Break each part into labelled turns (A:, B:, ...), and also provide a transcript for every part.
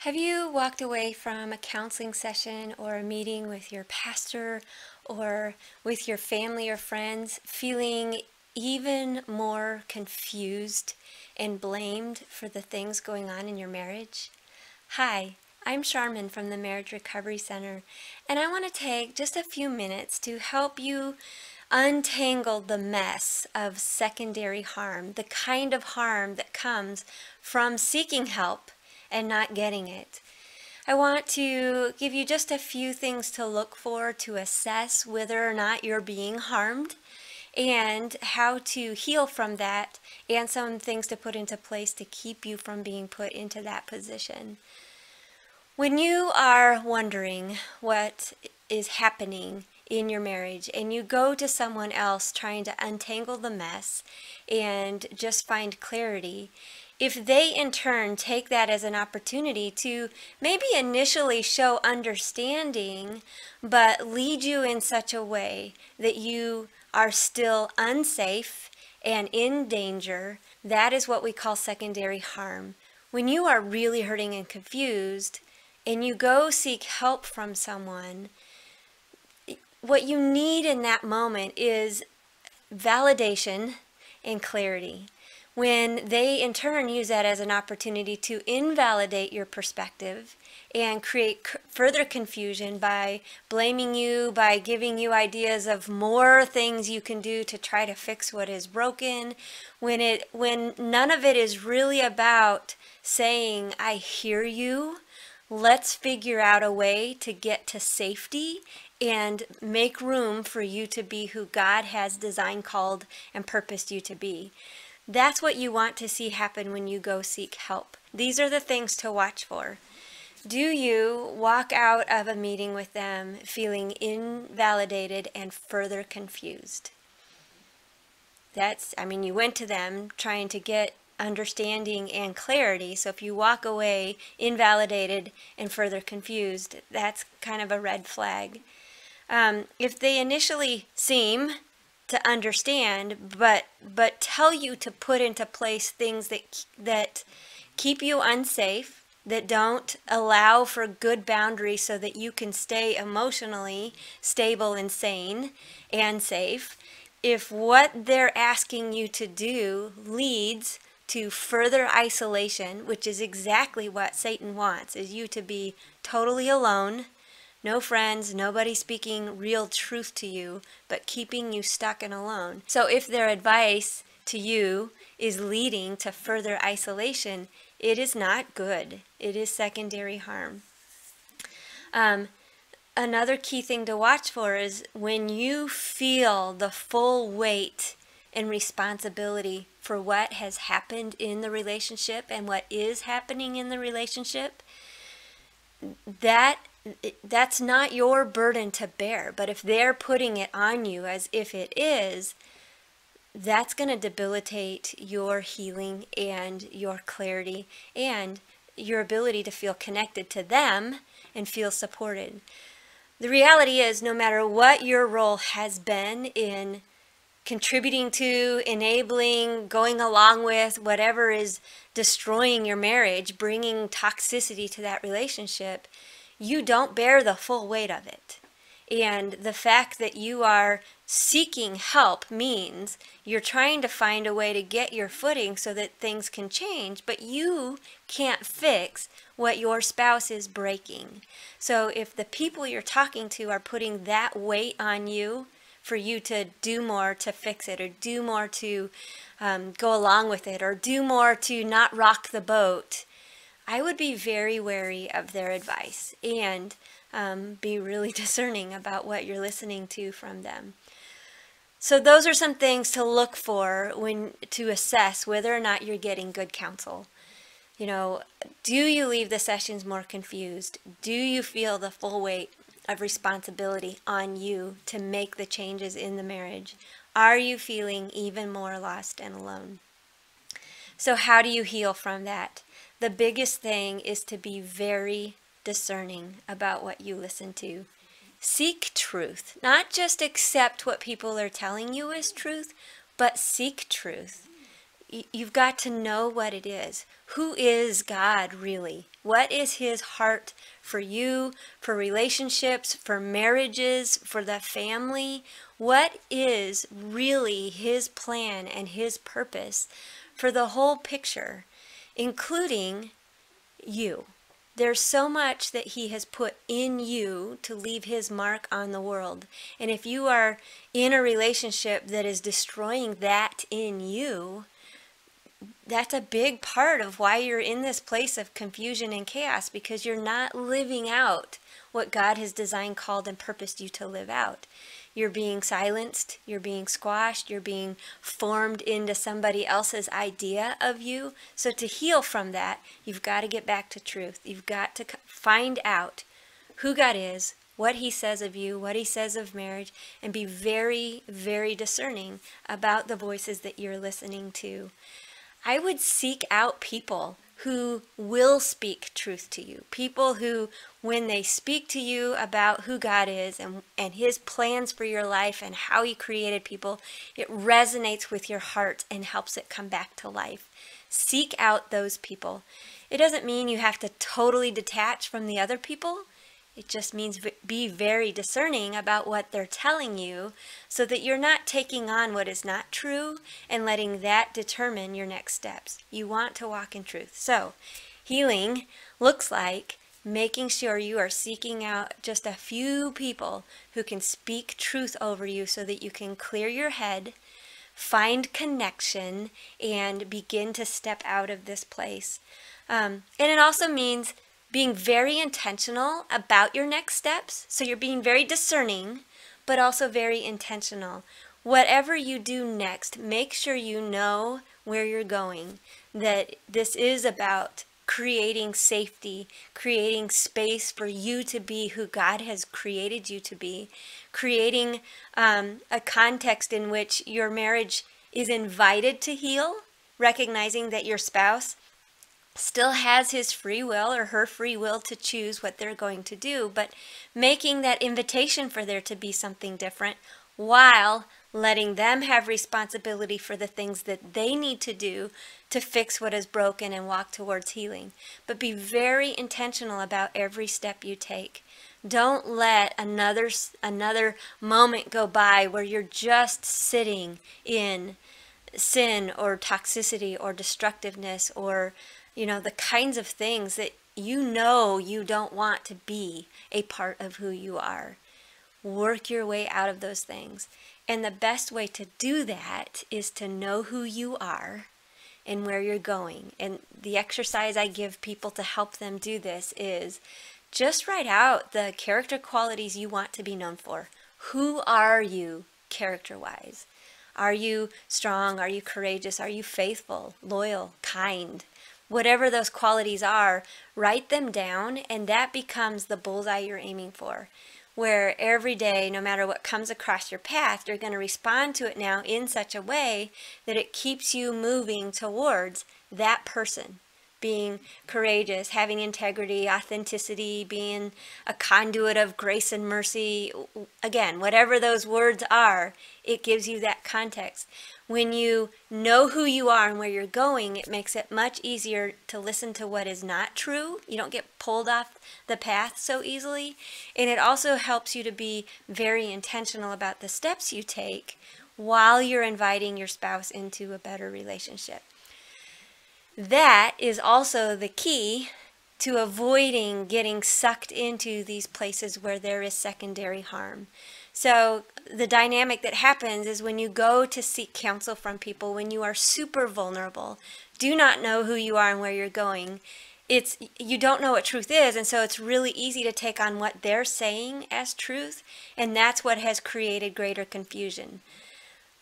A: Have you walked away from a counseling session or a meeting with your pastor or with your family or friends feeling even more confused and blamed for the things going on in your marriage? Hi, I'm Sharmen from the Marriage Recovery Center, and I want to take just a few minutes to help you untangle the mess of secondary harm, the kind of harm that comes from seeking help and not getting it. I want to give you just a few things to look for to assess whether or not you're being harmed and how to heal from that, and some things to put into place to keep you from being put into that position. When you are wondering what is happening in your marriage and you go to someone else trying to untangle the mess and just find clarity, if they in turn take that as an opportunity to maybe initially show understanding, but lead you in such a way that you are still unsafe and in danger, that is what we call secondary harm. When you are really hurting and confused and you go seek help from someone, what you need in that moment is validation and clarity. When they in turn use that as an opportunity to invalidate your perspective and create further confusion by blaming you, by giving you ideas of more things you can do to try to fix what is broken, when none of it is really about saying, I hear you, let's figure out a way to get to safety and make room for you to be who God has designed, called, and purposed you to be. That's what you want to see happen when you go seek help. These are the things to watch for. Do you walk out of a meeting with them feeling invalidated and further confused? You went to them trying to get understanding and clarity. So if you walk away invalidated and further confused, that's kind of a red flag. If they initially seem to understand, but tell you to put into place things that keep you unsafe, that don't allow for good boundaries so that you can stay emotionally stable and sane and safe, if what they're asking you to do leads to further isolation, which is exactly what Satan wants, is you to be totally alone, no friends, nobody speaking real truth to you, but keeping you stuck and alone. So if their advice to you is leading to further isolation, it is not good. It is secondary harm. Another key thing to watch for is when you feel the full weight and responsibility for what has happened in the relationship and what is happening in the relationship, that's not your burden to bear. But if they're putting it on you as if it is, that's going to debilitate your healing and your clarity and your ability to feel connected to them and feel supported. The reality is, no matter what your role has been in contributing to, enabling, going along with whatever is destroying your marriage, bringing toxicity to that relationship, you don't bear the full weight of it. And the fact that you are seeking help means you're trying to find a way to get your footing so that things can change, but you can't fix what your spouse is breaking. So if the people you're talking to are putting that weight on you for you to do more to fix it, or do more to go along with it, or do more to not rock the boat, I would be very wary of their advice and be really discerning about what you're listening to from them. So those are some things to look for to assess whether or not you're getting good counsel. Do you leave the sessions more confused? Do you feel the full weight of responsibility on you to make the changes in the marriage? Are you feeling even more lost and alone? So how do you heal from that? The biggest thing is to be very discerning about what you listen to. Seek truth. Not just accept what people are telling you is truth, but seek truth. You've got to know what it is. Who is God really? What is his heart for you, for relationships, for marriages, for the family? What is really his plan and his purpose for the whole picture, including you? There's so much that he has put in you to leave his mark on the world. And if you are in a relationship that is destroying that in you, that's a big part of why you're in this place of confusion and chaos, because you're not living out what God has designed, called, and purposed you to live out. You're being silenced, you're being squashed, you're being formed into somebody else's idea of you. So to heal from that, you've got to get back to truth. You've got to find out who God is, what he says of you, what he says of marriage, and be very, very discerning about the voices that you're listening to. I would seek out people who will speak truth to you. People who, when they speak to you about who God is and his plans for your life and how he created people, it resonates with your heart and helps it come back to life. Seek out those people. It doesn't mean you have to totally detach from the other people. It just means be very discerning about what they're telling you, so that you're not taking on what is not true and letting that determine your next steps. You want to walk in truth. So healing looks like making sure you are seeking out just a few people who can speak truth over you, so that you can clear your head, find connection, and begin to step out of this place. And it also means being very intentional about your next steps. So you're being very discerning, but also very intentional. Whatever you do next, make sure you know where you're going, that this is about creating safety, creating space for you to be who God has created you to be, creating a context in which your marriage is invited to heal, recognizing that your spouse still has his free will or her free will to choose what they're going to do, but making that invitation for there to be something different, while letting them have responsibility for the things that they need to do to fix what is broken and walk towards healing. But be very intentional about every step you take. Don't let another moment go by where you're just sitting in sin or toxicity or destructiveness, or the kinds of things that you don't want to be a part of who you are. Work your way out of those things. And the best way to do that is to know who you are and where you're going. And the exercise I give people to help them do this is just write out the character qualities you want to be known for. Who are you character-wise? Are you strong? Are you courageous? Are you faithful, loyal, kind? Whatever those qualities are, write them down, and that becomes the bullseye you're aiming for. Where every day, no matter what comes across your path, you're going to respond to it now in such a way that it keeps you moving towards that person. Being courageous, having integrity, authenticity, being a conduit of grace and mercy. Again, whatever those words are, it gives you that context. When you know who you are and where you're going, it makes it much easier to listen to what is not true. You don't get pulled off the path so easily. And it also helps you to be very intentional about the steps you take while you're inviting your spouse into a better relationship. That is also the key to avoiding getting sucked into these places where there is secondary harm. So the dynamic that happens is when you go to seek counsel from people, when you are super vulnerable, do not know who you are and where you're going, you don't know what truth is, and so it's really easy to take on what they're saying as truth, and that's what has created greater confusion.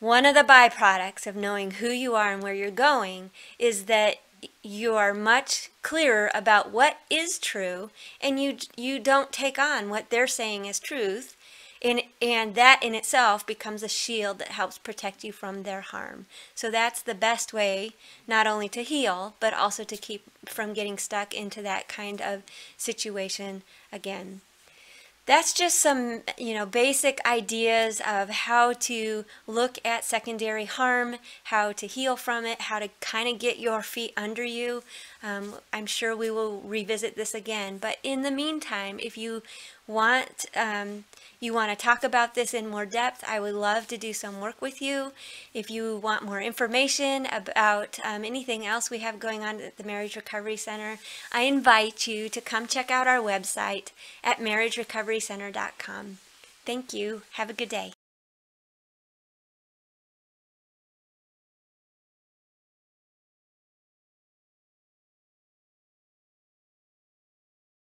A: One of the byproducts of knowing who you are and where you're going is that you are much clearer about what is true, and you don't take on what they're saying as truth, and that in itself becomes a shield that helps protect you from their harm. So that's the best way not only to heal, but also to keep from getting stuck into that kind of situation again. that's just some, basic ideas of how to look at secondary harm, how to heal from it, how to kind of get your feet under you. I'm sure we will revisit this again, but in the meantime, if you want to talk about this in more depth, I would love to do some work with you. If you want more information about anything else we have going on at the Marriage Recovery Center, I invite you to come check out our website at marriagerecoverycenter.com. Thank you. Have a good day.